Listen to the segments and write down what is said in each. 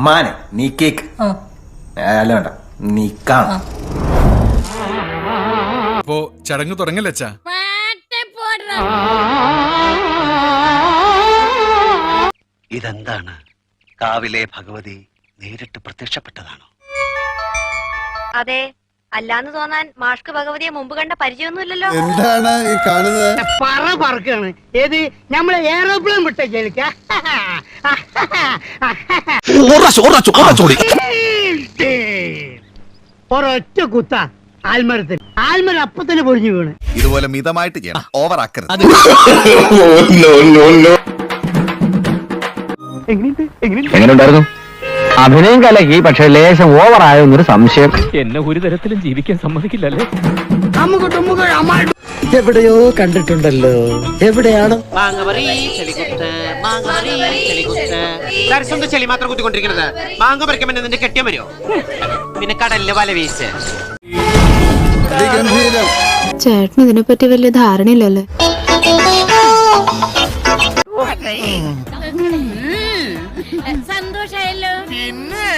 മാനെ നീ കേക്ക് അല്ല വേണ്ട നീ കാണാം. അപ്പോ ചടങ്ങ് തുടങ്ങലച്ചാ. ഇതെന്താണ്? കാവിലെ ഭഗവതി നേരിട്ട് പ്രത്യക്ഷപ്പെട്ടതാണോ? അതെ, അല്ലാന്ന് തോന്നാൻ മാഷ്ക്ക് ഭഗവതിയെ മുമ്പ് കണ്ട പരിചയമൊന്നുമില്ലല്ലോ. എന്താണ് ഈ കാണുന്നത്? പറക്കാണ് ഏത് നമ്മളെ എയറോപ്ലെയിൻ വിട്ടേക്ക ഒരൊറ്റ കുത്ത ആൽമരത്തിൽ ആൽമരം അപ്പൊ തന്നെ പൊഴിഞ്ഞു വീണ്. ഇതുപോലെ മിതമായിട്ട് ചെയ്യണം, ഓവർ ആക്കരുത്. എങ്ങനെയുണ്ടായിരുന്നു അഭിനയം കലക്കി? പക്ഷെ ലേശം ഓവറായെന്നൊരു സംശയം. എന്നെ ഒരു തരത്തിലും ജീവിക്കാൻ സമ്മതിക്കില്ലല്ലേ? എവിടെയോ കണ്ടിട്ടുണ്ടല്ലോ, എവിടെയാണ്? ചെളി മാത്രം കുത്തിക്കൊണ്ടിരിക്കുന്നത്. മാങ്ങ പറിക്കുമ്പോൾ നിന്റെ കെട്ടിയാൻ വരുമോ? പിന്നെ കടലിലെ വല വീശ്. ചേട്ടന് ഇതിനെ പറ്റി വലിയ ധാരണയില്ലല്ലേ?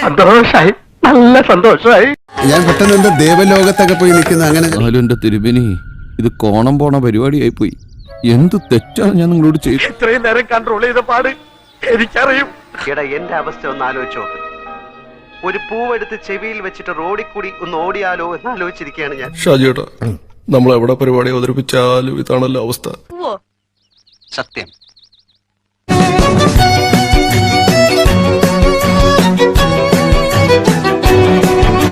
സന്തോഷായി, നല്ല സന്തോഷായി. ഞാൻ പെട്ടെന്ന് എന്താ ദേവലോകത്തൊക്കെ പോയി നിൽക്കുന്ന അങ്ങനെ. എന്റെ തിരുമേനി, ഇത് കോണം പോണ പരിപാടിയായി പോയി. എന്ത് തെറ്റാണ് ഞാൻ നിങ്ങളോട് ചെയ്തത്? ഇത്രയും നേരം കൺട്രോൾ ചെയ്ത പാട് എനിക്കറിയും. എടാ, എന്റെ അവസ്ഥ ഒന്ന് ആലോചിച്ചോ. ഒരു പൂവെടുത്ത് ചെവിയിൽ വെച്ചിട്ട് റോഡിൽ കൂടി ഒന്ന് ഓടിയാലോ എന്ന് ആലോചിച്ചിരിക്കുകയാണ് ഞാൻ. ഷാജിയേട്ടാ, നമ്മൾ എവിടെ പരിപാടി അവതരിപ്പിച്ചാലും ഇതാണല്ലോ അവസ്ഥ. ഓ സത്യം.